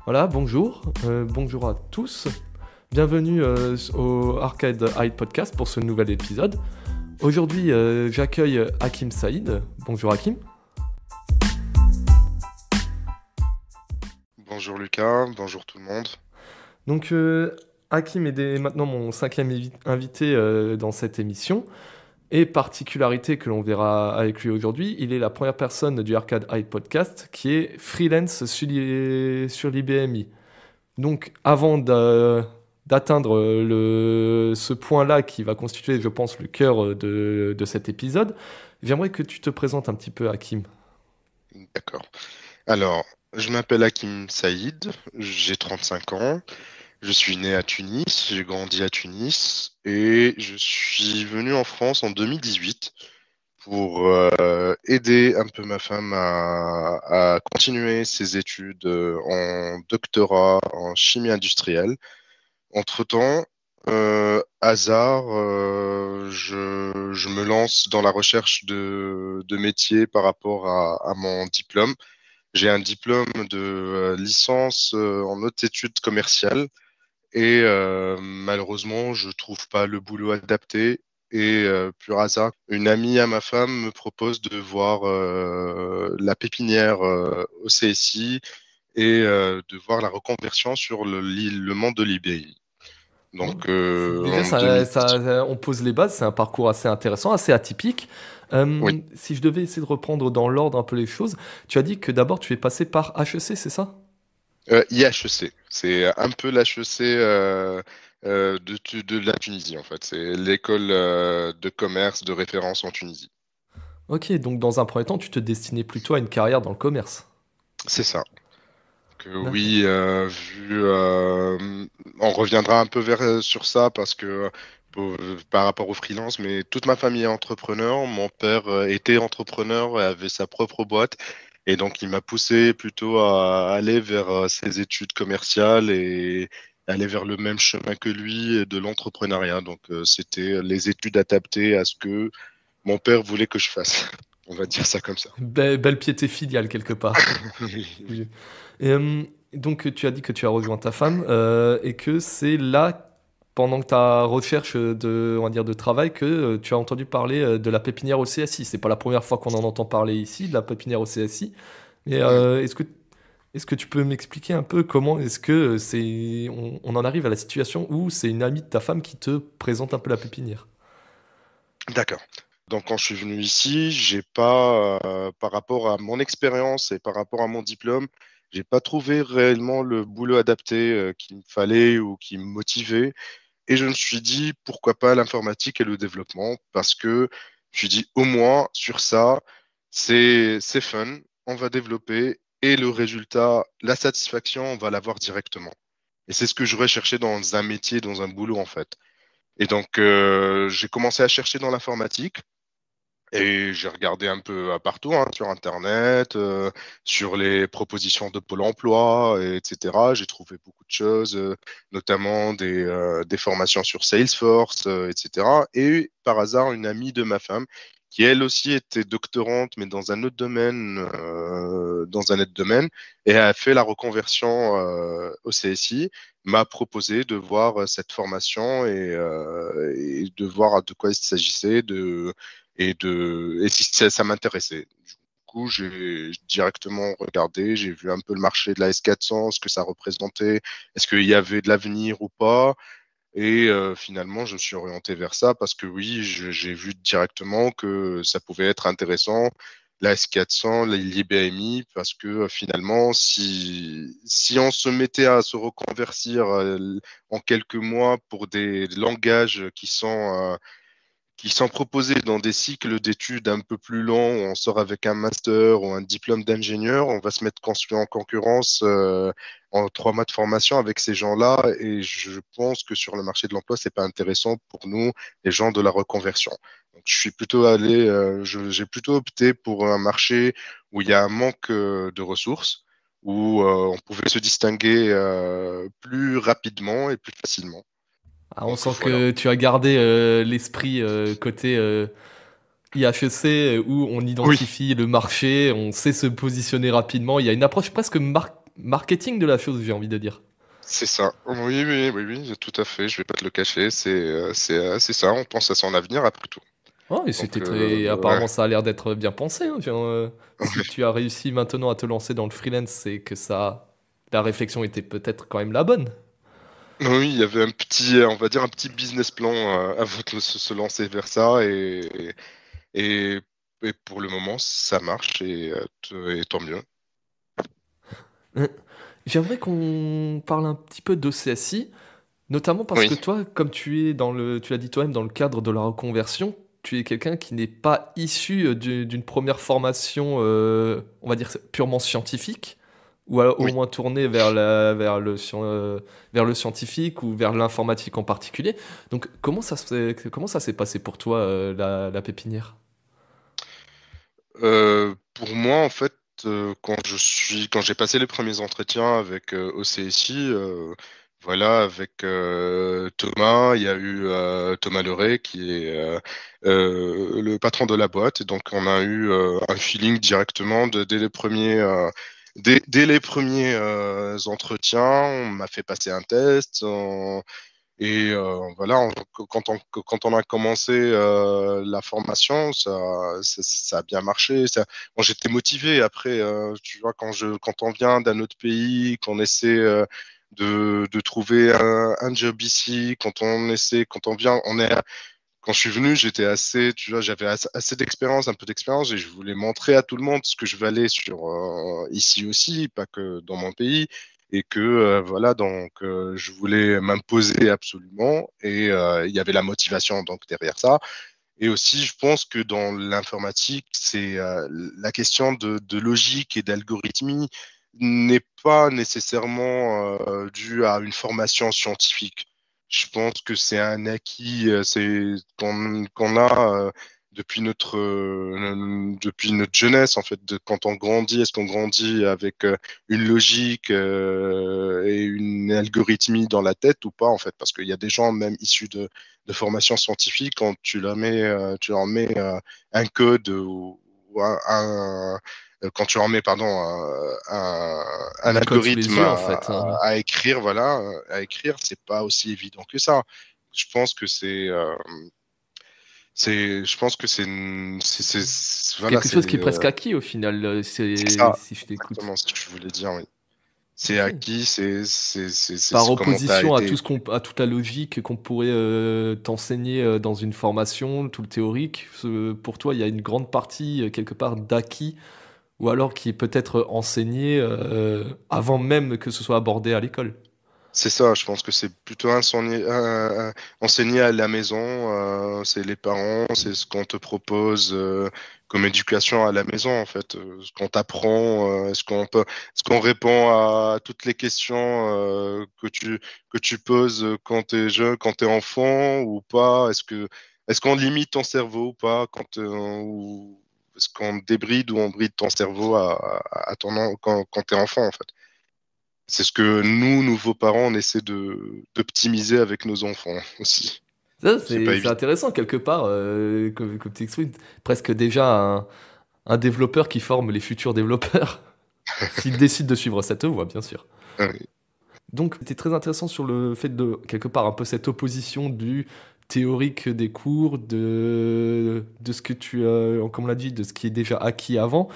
Voilà, bonjour, bonjour à tous. Bienvenue au Arcade Hide Podcast pour ce nouvel épisode. Aujourd'hui, j'accueille Hakim Saïd. Bonjour Hakim. Bonjour Lucas, bonjour tout le monde. Donc, Hakim est maintenant mon cinquième invité dans cette émission. Et particularité que l'on verra avec lui aujourd'hui, il est la première personne du Arcade Hide Podcast qui est freelance sur l'IBMI. Donc, d'atteindre ce point-là qui va constituer, je pense, le cœur de cet épisode, j'aimerais que tu te présentes un petit peu, Hakim. D'accord. Alors, je m'appelle Hakim Saïd, j'ai 35 ans, je suis né à Tunis, j'ai grandi à Tunis et je suis venu en France en 2018 pour aider un peu ma femme à continuer ses études en doctorat en chimie industrielle. Entre-temps, hasard, je me lance dans la recherche de métiers par rapport à mon diplôme. J'ai un diplôme de licence en hautes études commerciales et malheureusement, je trouve pas le boulot adapté. Et pur hasard, une amie à ma femme me propose de voir la pépinière au CSI et de voir la reconversion sur le monde de l'IBI. Bon, Donc, déjà, en 2018, on pose les bases, c'est un parcours assez intéressant, assez atypique. oui, Si je devais essayer de reprendre dans l'ordre un peu les choses, tu as dit que d'abord tu es passé par HEC, c'est ça? IHEC, c'est un peu l'HEC de la Tunisie, en fait. C'est l'école de commerce de référence en Tunisie. Ok, donc dans un premier temps, tu te destinais plutôt à une carrière dans le commerce. C'est ça. Que D'accord. oui, on reviendra un peu sur ça parce que par rapport au freelance, mais toute ma famille est entrepreneur. Mon père était entrepreneur et avait sa propre boîte. Et donc, il m'a poussé plutôt à aller vers ses études commerciales et aller vers le même chemin que lui et de l'entrepreneuriat. Donc, c'était les études adaptées à ce que mon père voulait que je fasse. On va dire ça comme ça. Belle piété filiale quelque part. Oui. Oui. Et, donc tu as dit que tu as rejoint ta femme et que c'est là, pendant que ta recherche on va dire, de travail, que tu as entendu parler de la pépinière au CSI. C'est pas la première fois qu'on en entend parler ici, de la pépinière au CSI. Mais est-ce que tu peux m'expliquer un peu comment est-ce que on en arrive à la situation où c'est une amie de ta femme qui te présente un peu la pépinière? D'accord. Donc, quand je suis venu ici, j'ai pas, par rapport à mon expérience et par rapport à mon diplôme, j'ai pas trouvé réellement le boulot adapté qu'il me fallait ou qui me motivait. Et je me suis dit, pourquoi pas l'informatique et le développement? Parce que je me suis dit, au moins, sur ça, c'est fun, on va développer et le résultat, la satisfaction, on va l'avoir directement. Et c'est ce que je recherchais dans un métier, dans un boulot, en fait. Et donc, j'ai commencé à chercher dans l'informatique. Et j'ai regardé un peu partout, hein, sur Internet, sur les propositions de Pôle emploi, etc. J'ai trouvé beaucoup de choses, notamment des formations sur Salesforce, etc. Et par hasard, une amie de ma femme, qui elle aussi était doctorante, mais dans un autre domaine, et a fait la reconversion au CSI, m'a proposé de voir cette formation et de voir de quoi il s'agissait, et si ça m'intéressait. Du coup, j'ai directement regardé, j'ai vu un peu le marché de la S400, ce que ça représentait, est-ce qu'il y avait de l'avenir ou pas. Et finalement, je me suis orienté vers ça parce que oui, j'ai vu directement que ça pouvait être intéressant, la S400, l'IBMI, parce que finalement, si on se mettait à se reconvertir en quelques mois pour des langages qui sont proposés dans des cycles d'études un peu plus longs, où on sort avec un master ou un diplôme d'ingénieur, on va se mettre en concurrence en 3 mois de formation avec ces gens-là. Et je pense que sur le marché de l'emploi, c'est pas intéressant pour nous, les gens de la reconversion. Donc, je suis plutôt allé, j'ai plutôt opté pour un marché où il y a un manque de ressources, où on pouvait se distinguer plus rapidement et plus facilement. Ah, on Donc sent voilà. que tu as gardé l'esprit côté IHEC où on Oui, identifie le marché, on sait se positionner rapidement. Il y a une approche presque marketing de la chose, j'ai envie de dire. C'est ça. Oui, oui, oui, oui, tout à fait. Je vais pas te le cacher. C'est ça. On pense à son avenir après tout. Oh, et Donc, c'était très. ouais. Apparemment, ça a l'air d'être bien pensé, hein. Si tu as réussi maintenant à te lancer dans le freelance, c'est que ça. La réflexion était peut-être quand même la bonne. Oui, il y avait un petit, on va dire, un petit business plan avant de se lancer vers ça. Et, et pour le moment, ça marche et tant mieux. Euh, J'aimerais qu'on parle un petit peu d'OCSI, notamment parce Oui, que toi, comme tu es dans le, tu l'as dit toi-même, dans le cadre de la reconversion, tu es quelqu'un qui n'est pas issu d'une première formation, on va dire purement scientifique, ou alors au oui. moins tourné vers le scientifique ou vers l'informatique en particulier. Donc, comment ça s'est passé pour toi, la pépinière? Pour moi, en fait, quand j'ai passé les premiers entretiens avec OCSI, voilà, avec Thomas, il y a eu Thomas Leray qui est le patron de la boîte, et donc on a eu un feeling directement dès les premiers entretiens. On m'a fait passer un test. Et voilà, quand on a commencé la formation, ça a bien marché. Bon, j'étais motivé. Après, tu vois, quand on vient d'un autre pays, qu'on essaie de trouver un job ici, quand on vient, quand je suis venu, j'étais assez, tu vois, j'avais assez d'expérience, un peu d'expérience, et je voulais montrer à tout le monde ce que je valais sur ici aussi, pas que dans mon pays, et que voilà, donc je voulais m'imposer absolument, et il y avait la motivation donc derrière ça. Et aussi, je pense que dans l'informatique, c'est la question de logique et d'algorithmie n'est pas nécessairement due à une formation scientifique. Je pense que c'est un acquis, c'est qu'on a depuis notre jeunesse en fait. Quand on grandit, est-ce qu'on grandit avec une logique et une algorithmie dans la tête ou pas en fait? Parce qu'il y a des gens même issus de formation scientifique, quand tu leur mets un code quand tu leur mets, pardon, un Du code sous les algorithme yeux, en fait, hein. à écrire, voilà, à écrire, c'est pas aussi évident que ça. Je pense que je pense que C'est voilà, quelque chose qui est presque acquis au final, c'est ça, si je t'écoute. exactement ce que je voulais dire, oui. C'est Ok. acquis, Par c'est comment tu as opposition à été. à toute la logique qu'on pourrait t'enseigner dans une formation, tout le théorique, pour toi, il y a une grande partie, quelque part, d'acquis, ou alors qui est peut-être enseigné avant même que ce soit abordé à l'école. C'est ça, je pense que c'est plutôt enseigné à la maison, c'est les parents, c'est ce qu'on te propose comme éducation à la maison en fait, ce qu'on t'apprend, est-ce qu'on répond à toutes les questions que tu poses quand tu es jeune, quand tu es enfant ou pas, est-ce qu'on limite ton cerveau ou pas ou est-ce qu'on débride ou on bride ton cerveau quand tu es enfant en fait. C'est ce que nous, nouveaux parents, on essaie d'optimiser avec nos enfants aussi. Ça, C'est pas c'est évident. intéressant quelque part, comme tu exprimes, presque déjà un développeur qui forme les futurs développeurs, s'ils décident de suivre cette voie, bien sûr. Ouais. Donc, c'était très intéressant sur le fait de, quelque part, un peu cette opposition du théorique des cours, de ce que tu as, comme on l'a dit, de ce qui est déjà acquis avant.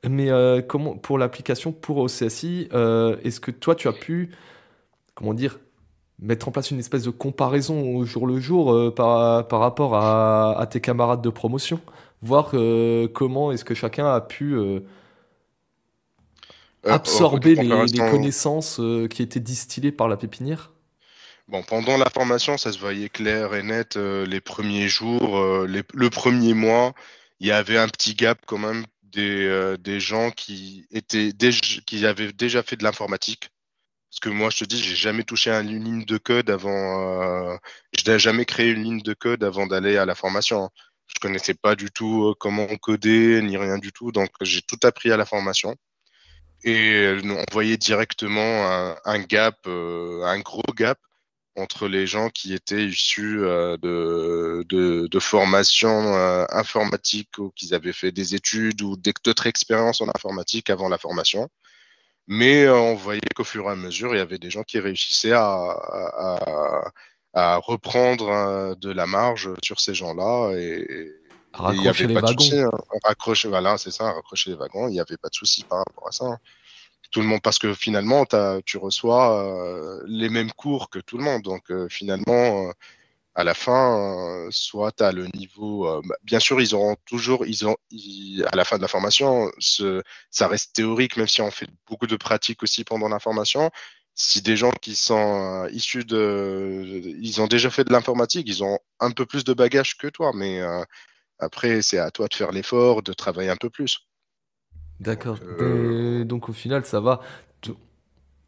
Mais comment, pour l'application, pour OCSI, est-ce que toi, tu as pu, comment dire, mettre en place une espèce de comparaison au jour le jour par rapport à tes camarades de promotion? Voir comment est-ce que chacun a pu Une absorber les comparaison. connaissances qui étaient distillées par la pépinière? Bon, pendant la formation, ça se voyait clair et net. Les premiers jours, le premier mois, il y avait un petit gap quand même des gens qui avaient déjà fait de l'informatique. Parce que moi, je te dis, j'ai jamais touché à une ligne de code avant. Je n'ai jamais créé une ligne de code avant d'aller à la formation, hein. Je connaissais pas du tout comment coder ni rien du tout, donc j'ai tout appris à la formation. Et on voyait directement un gap, un gros gap entre les gens qui étaient issus de formations informatiques ou qui avaient fait des études ou d'autres expériences en informatique avant la formation Mais on voyait qu'au fur et à mesure, il y avait des gens qui réussissaient à reprendre de la marge sur ces gens-là et il n'y Raccrocher avait les pas de wagons. souci, hein. Raccrocher, voilà, c'est ça, raccrocher les wagons, il n'y avait pas de souci par rapport à ça, hein. Tout le monde, parce que finalement, tu reçois les mêmes cours que tout le monde. Donc finalement, à la fin, soit tu as le niveau. Bien sûr, ils auront toujours, à la fin de la formation, ça reste théorique, même si on fait beaucoup de pratiques aussi pendant la formation. Si des gens qui sont issus ils ont déjà fait de l'informatique, ils ont un peu plus de bagages que toi, mais après, c'est à toi de faire l'effort, de travailler un peu plus. Donc, D'accord. Donc au final, ça va. T-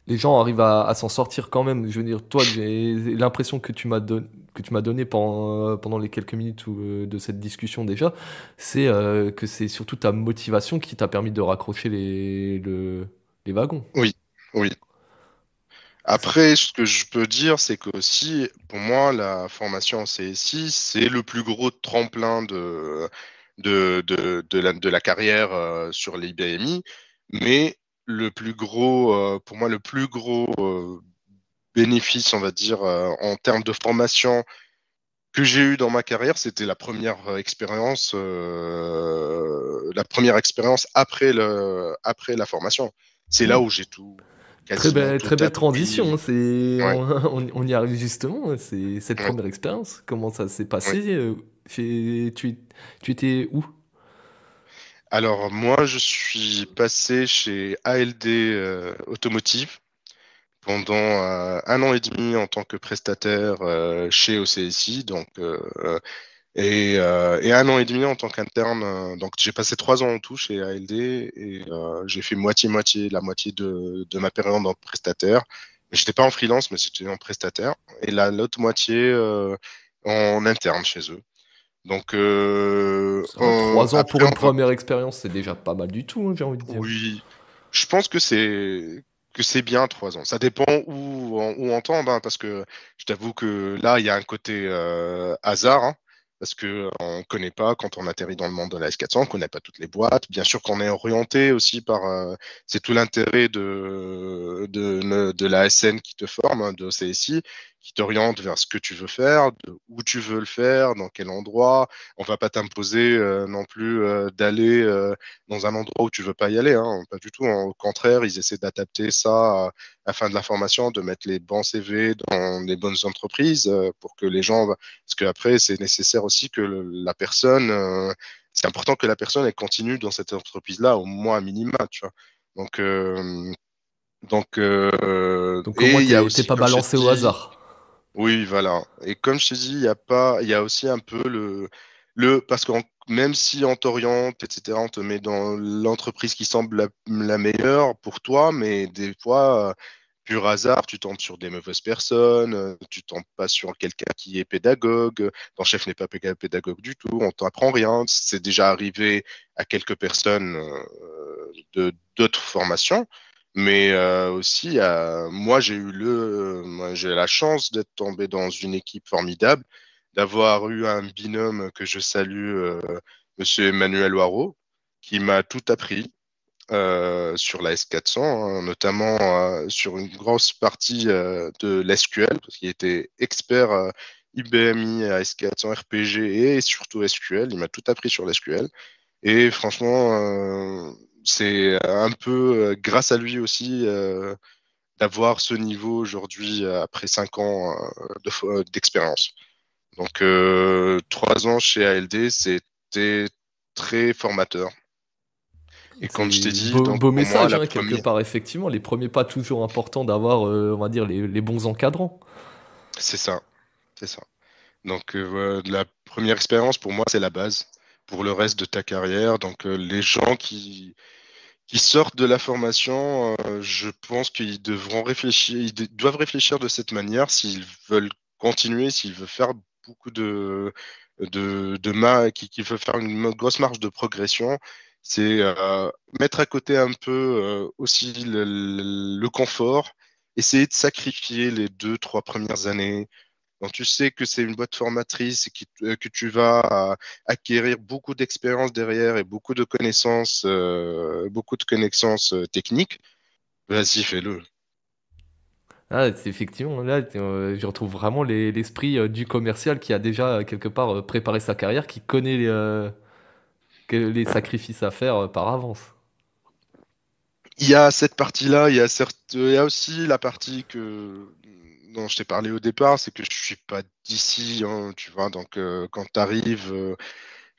Les gens arrivent à s'en sortir quand même. Je veux dire, toi, j'ai l'impression que que tu m'as donné pendant les quelques minutes de cette discussion déjà, c'est que c'est surtout ta motivation qui t'a permis de raccrocher les wagons. oui, oui. C'est- Après, ce que je peux dire, c'est que aussi, pour moi, la formation en CSI, c'est le plus gros tremplin de la carrière sur les IBMI. Mais pour moi, le plus gros bénéfice, on va dire, en termes de formation que j'ai eu dans ma carrière, c'était la première expérience après la formation. C'est là Hmm. où j'ai quasiment tout Très belle transition, appris. hein, Ouais, on y arrive justement, hein, c'est cette ouais, première expérience. Comment ça s'est ouais. passé? Tu étais où? Alors moi, je suis passé chez ALD Automotive pendant 1 an et demi en tant que prestataire chez OCSI, donc et 1 an et demi en tant qu'interne. Donc j'ai passé 3 ans en tout chez ALD et j'ai fait moitié-moitié, la moitié de ma période en prestataire. J'étais pas en freelance, mais c'était en prestataire. Et l'autre moitié en interne chez eux. Donc Ça va, 3 ans pour après, une première expérience, c'est déjà pas mal du tout, hein, j'ai envie de dire. oui, je pense que c'est bien 3 ans. Ça dépend où on tombe, hein, parce que je t'avoue que là, il y a un côté hasard, hein, parce que on connaît pas quand on atterrit dans le monde de la S400, on connaît pas toutes les boîtes. Bien sûr qu'on est orienté aussi par, c'est tout l'intérêt de la SN qui te forme, hein, de CSI, qui t'oriente vers ce que tu veux faire, où tu veux le faire, dans quel endroit. On va pas t'imposer non plus d'aller dans un endroit où tu veux pas y aller, hein, pas du tout, hein. Au contraire, ils essaient d'adapter ça à la fin de la formation, de mettre les bons CV dans les bonnes entreprises pour que les gens, parce qu'après, c'est nécessaire aussi que la personne, c'est important que la personne, elle continue dans cette entreprise-là, au moins à minima, tu vois. Donc, Donc au et moins, il y a t'es aussi, pas comme je t'ai balancé au dit, hasard. oui, voilà. Et comme je te dis, il y a aussi un peu parce que même si on t'oriente, etc., on te met dans l'entreprise qui semble la meilleure pour toi, mais des fois, pur hasard, tu tombes sur des mauvaises personnes, tu tombes pas sur quelqu'un qui est pédagogue, ton chef n'est pas pédagogue du tout, on t'apprend rien. C'est déjà arrivé à quelques personnes d'autres formations. Mais aussi, moi, j'ai la chance d'être tombé dans une équipe formidable, d'avoir eu un binôme que je salue, Monsieur Emmanuel Waro, qui m'a tout appris sur la S400, hein, notamment sur une grosse partie de l'SQL, parce qu'il était expert IBMI à S400, RPG et surtout SQL. Il m'a tout appris sur l'SQL. Et franchement, c'est un peu grâce à lui aussi d'avoir ce niveau aujourd'hui après 5 ans d'expérience. Donc, 3 ans chez ALD, c'était très formateur. Et comme je t'ai C'est dit, donc beau pour moi, message, la hein, quelque première, part, effectivement. Les premiers pas, toujours important d'avoir, on va dire, les bons encadrants. c'est ça, c'est ça. Donc, la première expérience pour moi, c'est la base pour le reste de ta carrière. Donc, les gens qui sortent de la formation, je pense qu'ils devront réfléchir, doivent réfléchir de cette manière s'ils veulent continuer, s'ils veulent faire beaucoup qui veulent faire une grosse marge de progression. C'est mettre à côté un peu aussi le confort, essayer de sacrifier les 2, 3 premières années quand tu sais que c'est une boîte formatrice et que tu vas acquérir beaucoup d'expérience derrière et beaucoup de connaissances techniques, Vas-y, fais-le. Ah, c'est effectivement, là, je retrouve vraiment l'esprit du commercial qui a déjà quelque part préparé sa carrière, qui connaît les sacrifices à faire par avance. Il y a cette partie-là, il y a aussi la partie dont je t'ai parlé au départ, c'est que je suis pas d'ici, hein, tu vois, donc quand tu arrives,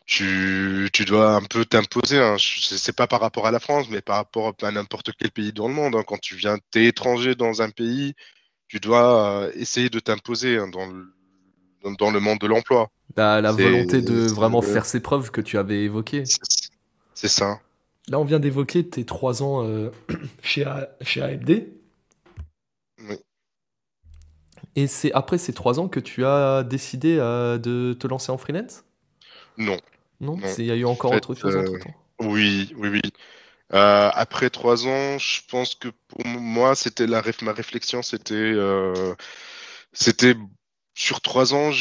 tu dois un peu t'imposer, hein. C'est pas par rapport à la France, mais par rapport à n'importe quel pays dans le monde, hein. Quand tu viens, t'es étranger dans un pays, tu dois essayer de t'imposer, hein, dans le monde de l'emploi. La C'est volonté de vraiment c'est faire ses preuves que tu avais évoquée. c'est- c'est ça. Là, on vient d'évoquer tes 3 ans chez AMD. Oui. Et c'est après ces 3 ans que tu as décidé de te lancer en freelance? Non, Non? non. Il y a eu En encore fait, autre chose entre-temps? oui, oui, oui. Après 3 ans, je pense que pour moi, c'était ma réflexion, c'était sur 3 ans,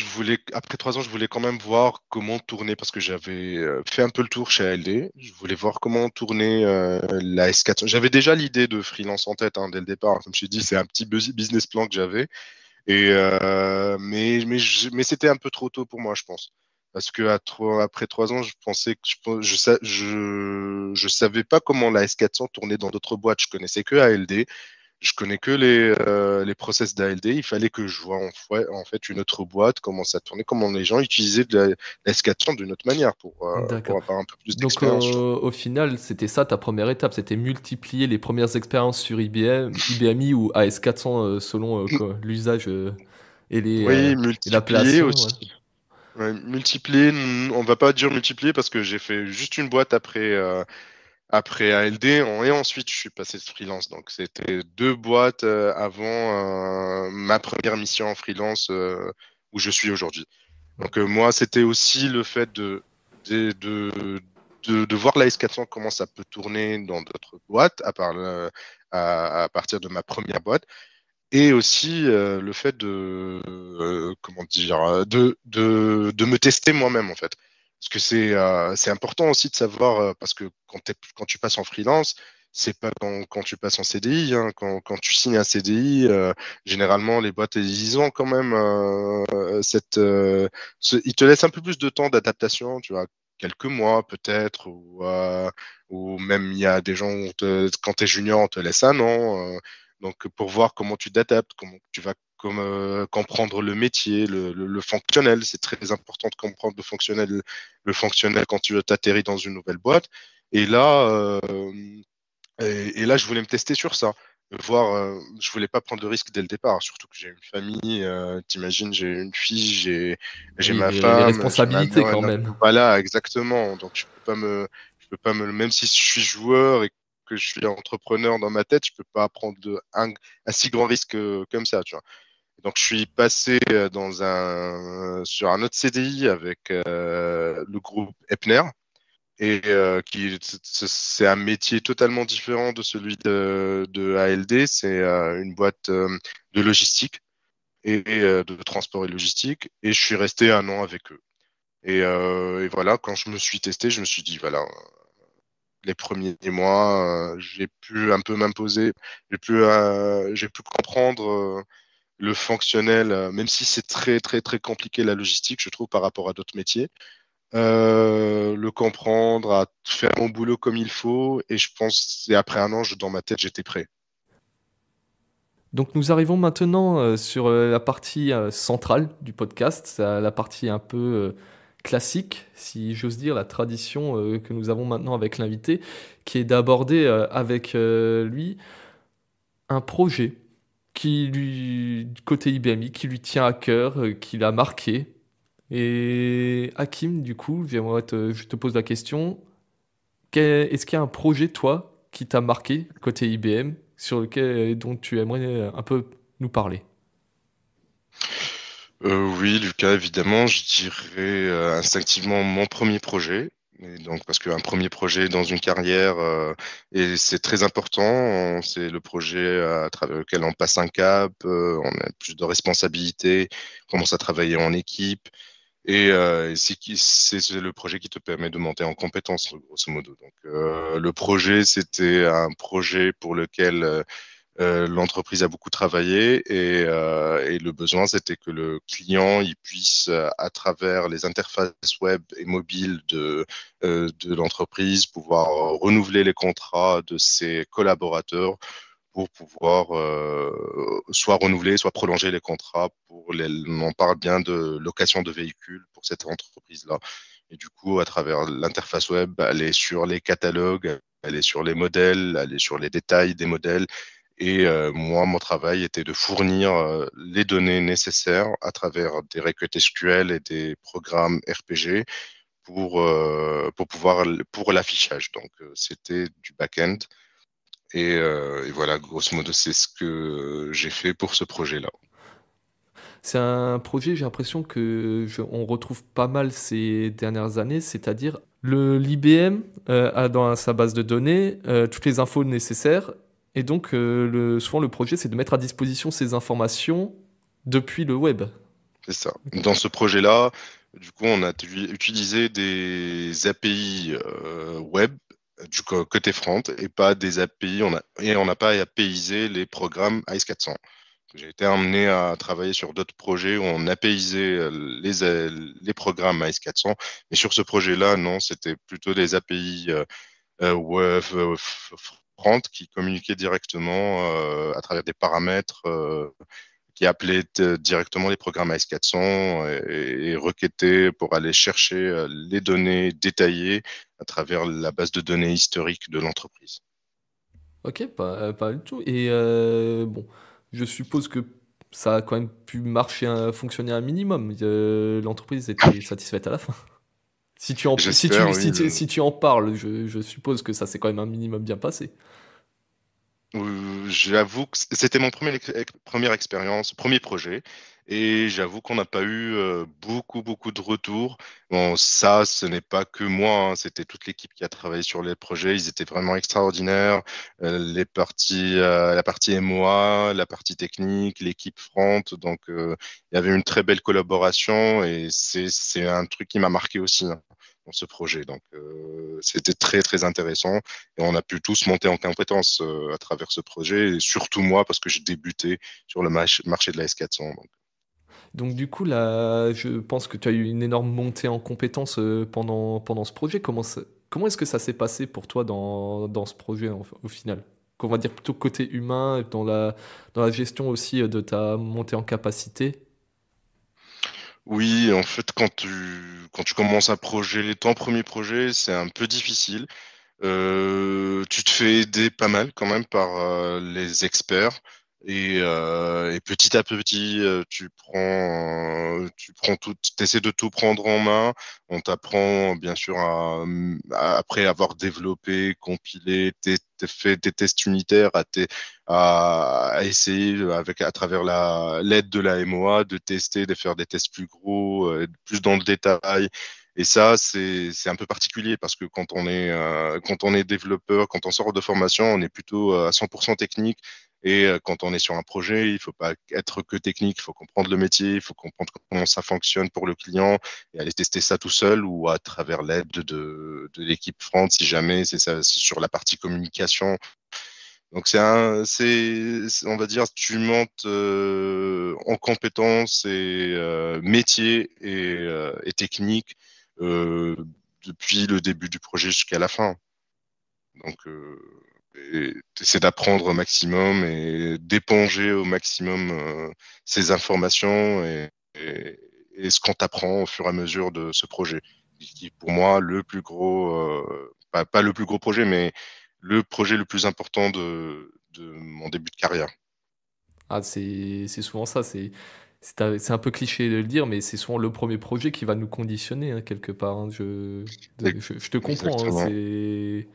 après 3 ans, je voulais quand même voir comment tourner parce que j'avais fait un peu le tour chez ALD. Je voulais voir comment tourner la S400. J'avais déjà l'idée de freelance en tête, hein, dès le départ. Comme je t'ai dit, c'est un petit business plan que j'avais. Mais c'était un peu trop tôt pour moi, je pense. Parce que après 3 ans, je pensais que je savais pas comment la S400 tournait dans d'autres boîtes. Je connaissais que ALD. Je connais que les process d'ALD. Il fallait que je vois en fait une autre boîte, comment ça tournait, comment les gens utilisaient la S400 d'une autre manière D'accord. pour avoir un peu plus Donc d'expérience, tu vois. au final, c'était ça ta première étape, c'était multiplier les premières expériences sur IBM, IBMI ou AS400, selon, l'usage, Oui, et multiplier l'appellation, aussi. voilà. Ouais, multiplier, on va pas dire multiplier parce que j'ai fait juste une boîte après ALD et ensuite je suis passé de freelance. Donc c'était 2 boîtes avant ma première mission en freelance où je suis aujourd'hui. Donc moi c'était aussi le fait de, de, de voir la S400 comment ça peut tourner dans d'autres boîtes à partir de ma première boîte et aussi le fait comment dire, de me tester moi-même en fait. Parce que c'est important aussi de savoir, parce que quand tu passes en freelance, c'est pas quand tu passes en CDI, hein. Quand tu signes un CDI, généralement les boîtes, ils ont quand même ils te laissent un peu plus de temps d'adaptation, tu vois, quelques mois peut-être, ou même il y a des gens, quand tu es junior, on te laisse un an. Donc, pour voir comment tu t'adaptes, comment tu vas comprendre le métier, le fonctionnel. C'est très important de comprendre le fonctionnel quand tu atterris dans une nouvelle boîte. Et là, je voulais me tester sur ça. Voir, je voulais pas prendre de risque dès le départ, surtout que j'ai une famille, t'imagines, j'ai une fille, j'ai Oui, ma les femme, j'ai ma responsabilités mère, quand même. voilà, exactement. Donc je peux pas me, même si je suis joueur et que je suis entrepreneur dans ma tête, je peux pas prendre un si grand risque comme ça, tu vois. Donc je suis passé sur un autre CDI avec le groupe Epner et c'est un métier totalement différent de celui de ALD. C'est une boîte de logistique et de transport et logistique. Et je suis resté un an avec eux. Et voilà, quand je me suis testé, je me suis dit, voilà, les premiers mois, j'ai pu un peu m'imposer, j'ai pu comprendre le fonctionnel, même si c'est très, très, très compliqué la logistique, je trouve, par rapport à d'autres métiers le comprendre, à faire mon boulot comme il faut. Et je pense, c'est après un an, dans ma tête, j'étais prêt. Donc nous arrivons maintenant, sur, la partie, centrale du podcast, c'est la partie un peu, classique, si j'ose dire, la tradition, que nous avons maintenant avec l'invité, qui est d'aborder, avec, lui, un projet qui lui côté IBMI, qui lui tient à cœur, qui l'a marqué. Et Hakim, du coup, je te pose la question, est-ce qu'il y a un projet, toi, qui t'a marqué côté IBM, sur lequel, dont tu aimerais un peu nous parler? Oui, Lucas, évidemment, je dirais instinctivement mon premier projet. Et donc, parce qu'un premier projet dans une carrière, et c'est très important, c'est le projet à travers lequel on passe un cap, on a plus de responsabilités, on commence à travailler en équipe. Et c'est le projet qui te permet de monter en compétence, grosso modo. Donc, le projet, c'était un projet pour lequel l'entreprise a beaucoup travaillé et le besoin, c'était que le client il puisse, à travers les interfaces web et mobiles de l'entreprise, pouvoir renouveler les contrats de ses collaborateurs pour pouvoir soit renouveler, soit prolonger les contrats. On parle bien de location de véhicules pour cette entreprise-là. Et du coup, à travers l'interface web, aller sur les catalogues, aller sur les modèles, aller sur les détails des modèles. Et moi, mon travail était de fournir les données nécessaires à travers des requêtes SQL et des programmes RPG pour l'affichage. Donc, c'était du back-end. Et voilà, grosso modo, c'est ce que j'ai fait pour ce projet-là. C'est un projet, j'ai l'impression on retrouve pas mal ces dernières années, c'est-à-dire l'IBM a dans sa base de données toutes les infos nécessaires, et donc souvent le projet c'est de mettre à disposition ces informations depuis le web. C'est ça. Ok. Dans ce projet-là, du coup, on a utilisé des API web du côté front et pas des API. On n'a pas APIisé les programmes AS400. J'ai été amené à travailler sur d'autres projets où on APIisait les programmes AS400, mais sur ce projet-là, non, c'était plutôt des API web front qui communiquaient directement à travers des paramètres qui appelaient directement les programmes AS400 et requêtaient pour aller chercher les données détaillées à travers la base de données historique de l'entreprise. Ok, pas du tout. Et bon, je suppose que ça a quand même pu marcher, fonctionner un minimum. L'entreprise était satisfaite à la fin. J'espère, oui. Si tu en parles, je suppose que ça s'est quand même un minimum bien passé. J'avoue que c'était mon première expérience, premier projet, et j'avoue qu'on n'a pas eu beaucoup de retours. Bon, ça, ce n'est pas que moi, hein, c'était toute l'équipe qui a travaillé sur les projets. Ils étaient vraiment extraordinaires. La partie MOA, la partie technique, l'équipe front. Donc, il y avait une très belle collaboration et c'est un truc qui m'a marqué aussi, hein, dans ce projet. Donc, c'était très intéressant. Et on a pu tous monter en compétences à travers ce projet, et surtout moi, parce que j'ai débuté sur le marché de la S400. Donc. Donc du coup, là, je pense que tu as eu une énorme montée en compétences pendant ce projet. Comment est-ce que ça s'est passé pour toi dans ce projet au final? Qu'on va dire plutôt côté humain, dans la gestion aussi de ta montée en capacité. Oui, en fait, quand tu commences un projet, ton premier projet, c'est un peu difficile. Tu te fais aider pas mal quand même par les experts et petit à petit tu prends tout, t'essaies de tout prendre en main. On t'apprend bien sûr après avoir développé, compilé, fait des tests unitaires à essayer à travers l'aide de la MOA de tester, de faire des tests plus gros, plus dans le détail. Et ça, c'est un peu particulier parce que quand on est développeur, quand on sort de formation, on est plutôt à 100% technique. Et quand on est sur un projet, il faut pas être que technique, il faut comprendre le métier, il faut comprendre comment ça fonctionne pour le client et aller tester ça tout seul ou à travers l'aide de l'équipe front si jamais c'est sur la partie communication. Donc on va dire, tu montes en compétences et métier et technique euh, depuis le début du projet jusqu'à la fin. Donc, c'est d'apprendre au maximum et d'éponger au maximum ces informations et ce qu'on t'apprend au fur et à mesure de ce projet. Qui, pour moi, le plus gros, pas le plus gros projet, mais le projet le plus important de mon début de carrière. Ah, c'est souvent ça. C'est un peu cliché de le dire, mais c'est souvent le premier projet qui va nous conditionner hein, quelque part. Hein. Je te comprends. Hein, Exactement.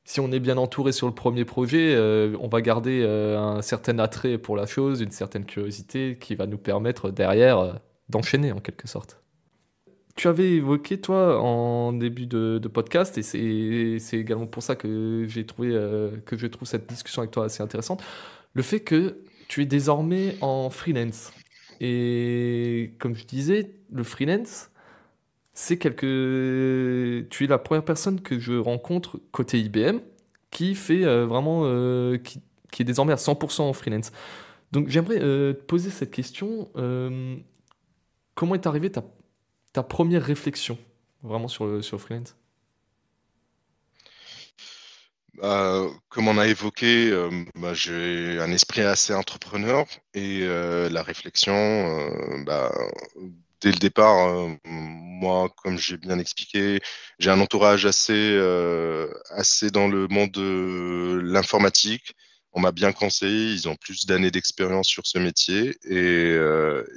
si on est bien entouré sur le premier projet, on va garder un certain attrait pour la chose, une certaine curiosité qui va nous permettre derrière d'enchaîner en quelque sorte. Tu avais évoqué, toi, en début de podcast, et c'est également pour ça que je trouve cette discussion avec toi assez intéressante, le fait que tu es désormais en freelance. Et comme je disais, le freelance, tu es la première personne que je rencontre côté IBM qui fait vraiment, qui est désormais à 100% en freelance. Donc j'aimerais te poser cette question. Comment est arrivée ta première réflexion vraiment sur le freelance? Comme on a évoqué, j'ai un esprit assez entrepreneur et la réflexion, dès le départ, moi, comme j'ai bien expliqué, j'ai un entourage assez dans le monde de l'informatique. On m'a bien conseillé, ils ont plus d'années d'expérience sur ce métier et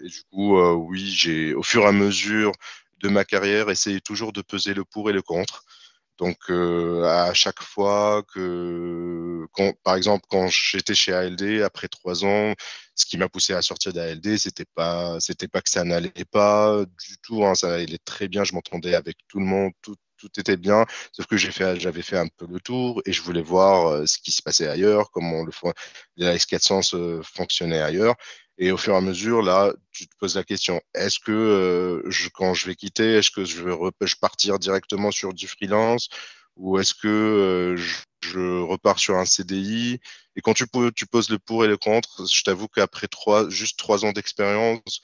du coup, oui, j'ai au fur et à mesure de ma carrière essayé toujours de peser le pour et le contre. Donc, à chaque fois par exemple, quand j'étais chez ALD, après 3 ans, ce qui m'a poussé à sortir d'ALD, c'était pas que ça n'allait pas du tout, hein, ça allait très bien, je m'entendais avec tout le monde, tout était bien, sauf que j'avais fait un peu le tour et je voulais voir ce qui se passait ailleurs, comment la S400 fonctionnait ailleurs. Et au fur et à mesure, là, tu te poses la question, est-ce que quand je vais quitter, est-ce que je partir directement sur du freelance ou est-ce que je repars sur un CDI? Et quand tu poses le pour et le contre, je t'avoue qu'après juste 3 ans d'expérience,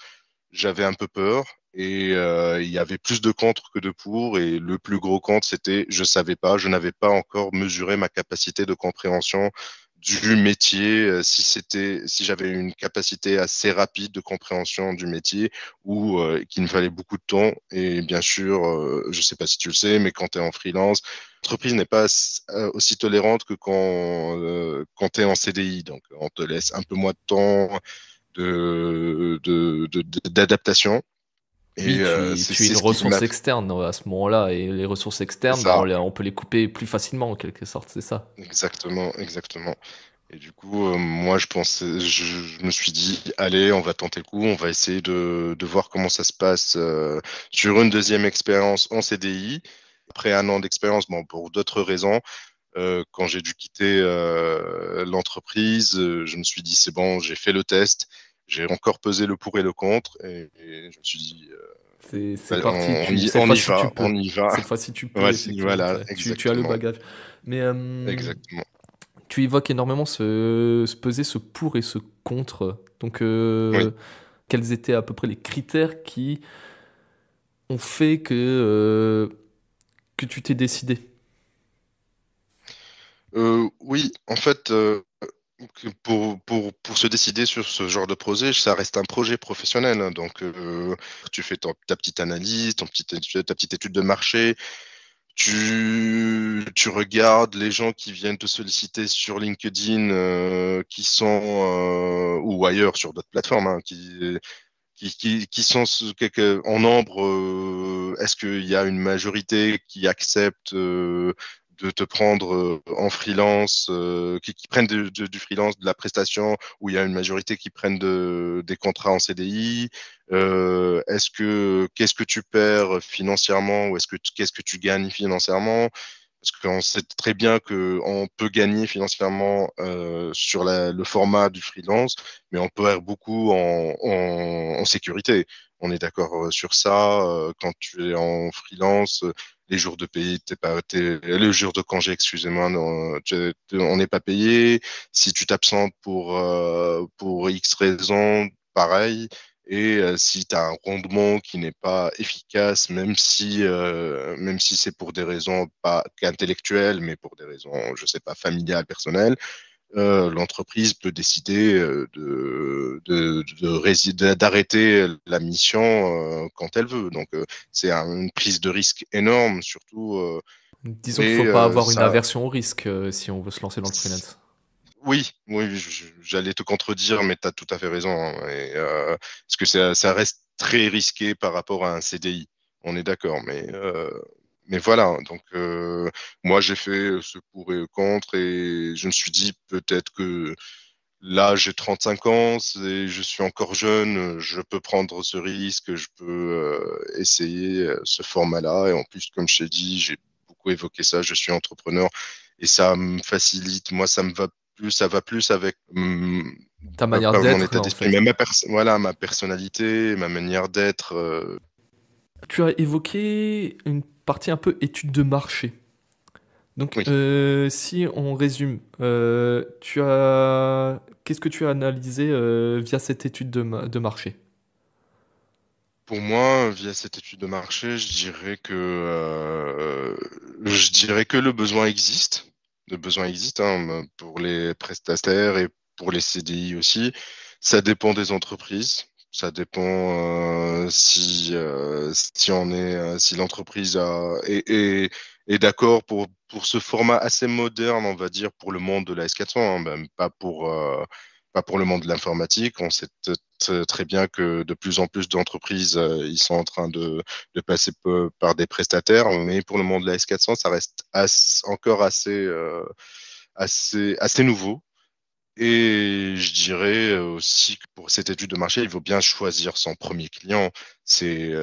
j'avais un peu peur et il y avait plus de contre que de pour. Et le plus gros contre, c'était je n'avais pas encore mesuré ma capacité de compréhension du métier, si j'avais une capacité assez rapide de compréhension du métier ou qu'il me fallait beaucoup de temps. Et bien sûr, je ne sais pas si tu le sais, mais quand tu es en freelance, l'entreprise n'est pas aussi tolérante que quand tu es en CDI. Donc, on te laisse un peu moins de temps d'adaptation. Oui, Et tu es c'est une ce qui ressource m'a. externe à ce moment-là, et les ressources C'est externes, bah, ça, on peut les couper plus facilement en quelque sorte, c'est ça. exactement, exactement. Et du coup, moi, je me suis dit, allez, on va tenter le coup, on va essayer de voir comment ça se passe sur une deuxième expérience en CDI. Après 1 an d'expérience, bon, pour d'autres raisons, quand j'ai dû quitter l'entreprise, je me suis dit, c'est bon, j'ai fait le test, j'ai encore pesé le pour et le contre, et je me suis dit, C'est parti, cette on y fois-ci tu va, peux. on y va. Cette fois-ci tu peux, Voici, effectivement. voilà, Tu as le exactement, bagage. Mais exactement. tu évoques énormément se peser ce pour et ce contre. Donc, Oui. quels étaient à peu près les critères qui ont fait que tu t'es décidé? Oui, en fait, pour se décider sur ce genre de projet, ça reste un projet professionnel, hein. Donc, tu fais ta petite analyse, ta petite étude de marché, tu regardes les gens qui viennent te solliciter sur LinkedIn, ou ailleurs sur d'autres plateformes, hein, qui sont en nombre. Est-ce qu'il y a une majorité qui accepte de te prendre en freelance, qui prennent du freelance, de la prestation, ou il y a une majorité qui prennent des contrats en CDI? Qu'est-ce que tu perds financièrement ou qu'est-ce que tu gagnes financièrement? Parce qu'on sait très bien qu'on peut gagner financièrement sur le format du freelance, mais on perd beaucoup en sécurité. On est d'accord sur ça. Quand tu es en freelance, les jours de paye, les jours de congé, excusez-moi, non, on n'est pas payé. Si tu t'absentes pour X raisons, pareil. Et si tu as un rendement qui n'est pas efficace, même si c'est pour des raisons pas qu'intellectuelles, mais pour des raisons, je sais pas, familiales, personnelles, l'entreprise peut décider d'arrêter la mission quand elle veut. Donc, c'est une prise de risque énorme, surtout. Disons qu'il Mais faut pas avoir une ça, aversion au risque si on veut se lancer dans le freelance. oui, oui, j'allais te contredire, mais tu as tout à fait raison, hein. Parce que ça reste très risqué par rapport à un CDI. On est d'accord, mais voilà. Donc, moi, j'ai fait ce pour et le contre et je me suis dit peut-être que là, j'ai 35 ans, je suis encore jeune, je peux prendre ce risque, je peux essayer ce format-là. Et en plus, comme je t'ai dit, j'ai beaucoup évoqué ça, je suis entrepreneur et ça me facilite. Moi, ça va plus avec Ta pas, manière pas mon d'être, état en d'esprit, fait. mais voilà, ma personnalité, ma manière d'être. Tu as évoqué une partie un peu étude de marché. Donc, Oui. si on résume, qu'est-ce que tu as analysé via cette étude de marché? Pour moi, via cette étude de marché, je dirais que le besoin existe. Le besoin existe hein, pour les prestataires et pour les CDI aussi. Ça dépend des entreprises. Ça dépend si l'entreprise est d'accord pour ce format assez moderne, on va dire, pour le monde de la S400, hein, même pas pour le monde de l'informatique. On sait très bien que de plus en plus d'entreprises, ils sont en train de passer par des prestataires, mais pour le monde de la S400, ça reste encore assez nouveau. Et je dirais aussi que pour cette étude de marché, il faut bien choisir son premier client. C'est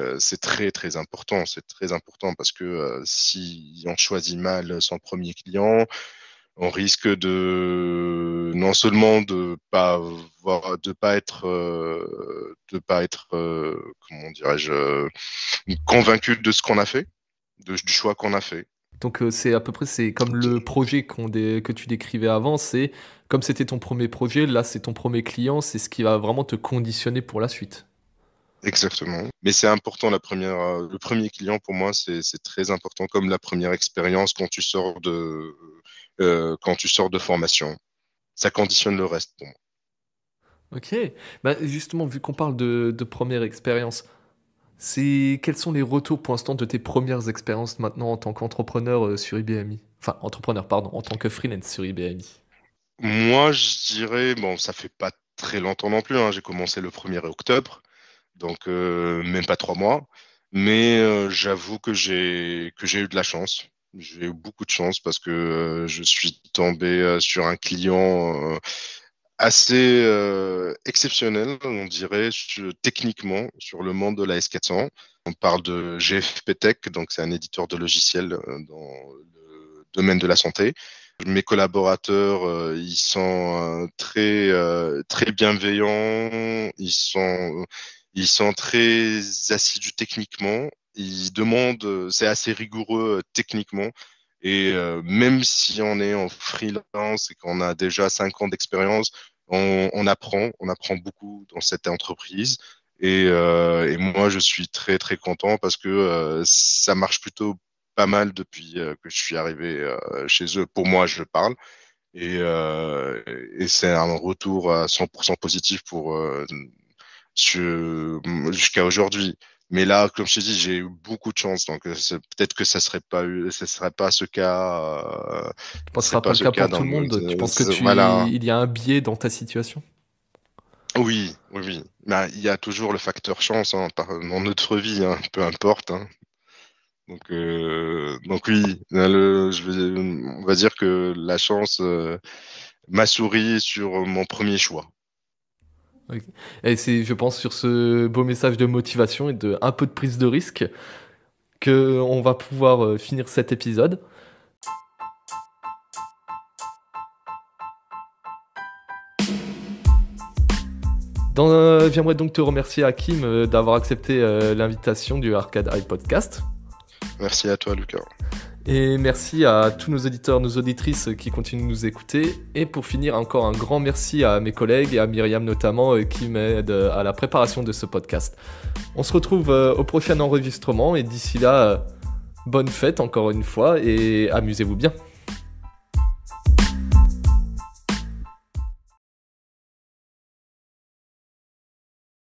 très, très important. C'est très important parce que si on choisit mal son premier client, on risque de non seulement de pas être comment dirais-je convaincu de ce qu'on a fait, du choix qu'on a fait. Donc, c'est à peu près c'est comme le projet que tu décrivais avant, c'est comme c'était ton premier projet, là, c'est ton premier client, c'est ce qui va vraiment te conditionner pour la suite. Exactement. Mais c'est important le premier client pour moi, c'est très important comme la première expérience quand tu sors de formation. Ça conditionne le reste pour moi. OK. Bah, justement, vu qu'on parle de première expérience, quels sont les retours pour l'instant de tes premières expériences maintenant en tant qu'entrepreneur, sur IBMI? Enfin, entrepreneur, pardon, en tant que freelance sur IBMI. Moi, je dirais, bon, ça fait pas très longtemps non plus, hein. J'ai commencé le 1er octobre, donc même pas 3 mois. Mais j'avoue que j'ai eu de la chance. J'ai eu beaucoup de chance parce que je suis tombé sur un client assez exceptionnel, on dirait, techniquement, sur le monde de la S400. On parle de GFP Tech, donc c'est un éditeur de logiciels dans le domaine de la santé. Mes collaborateurs, ils sont très bienveillants, ils sont très assidus techniquement, ils demandent, c'est assez rigoureux techniquement. Et même si on est en freelance et qu'on a déjà 5 ans d'expérience, on apprend beaucoup dans cette entreprise. Et moi, je suis très, très content parce que ça marche plutôt pas mal depuis que je suis arrivé chez eux. Pour moi, je parle. Et, euh, et c'est un retour à 100% positif jusqu'à aujourd'hui. Mais là, comme je t'ai dit, j'ai eu beaucoup de chance. Donc, peut-être que ce serait pas ce cas, Tu penses que ce sera pas le cas pour tout le monde? Tu penses que voilà. il y a un biais dans ta situation? Oui, oui, oui. Mais il y a toujours le facteur chance hein, dans notre vie, hein, peu importe. Hein. Donc oui, on va dire que la chance m'a souri sur mon premier choix. OK. Et c'est, je pense, sur ce beau message de motivation et de un peu de prise de risque qu'on va pouvoir, finir cet épisode. J'aimerais donc te remercier, Hakim, d'avoir accepté, l'invitation du Arcade Eye Podcast. Merci à toi, Lucas. Et merci à tous nos auditeurs, nos auditrices qui continuent de nous écouter. Et pour finir, encore un grand merci à mes collègues et à Myriam notamment qui m'aident à la préparation de ce podcast. On se retrouve au prochain enregistrement et d'ici là, bonne fête encore une fois et amusez-vous bien.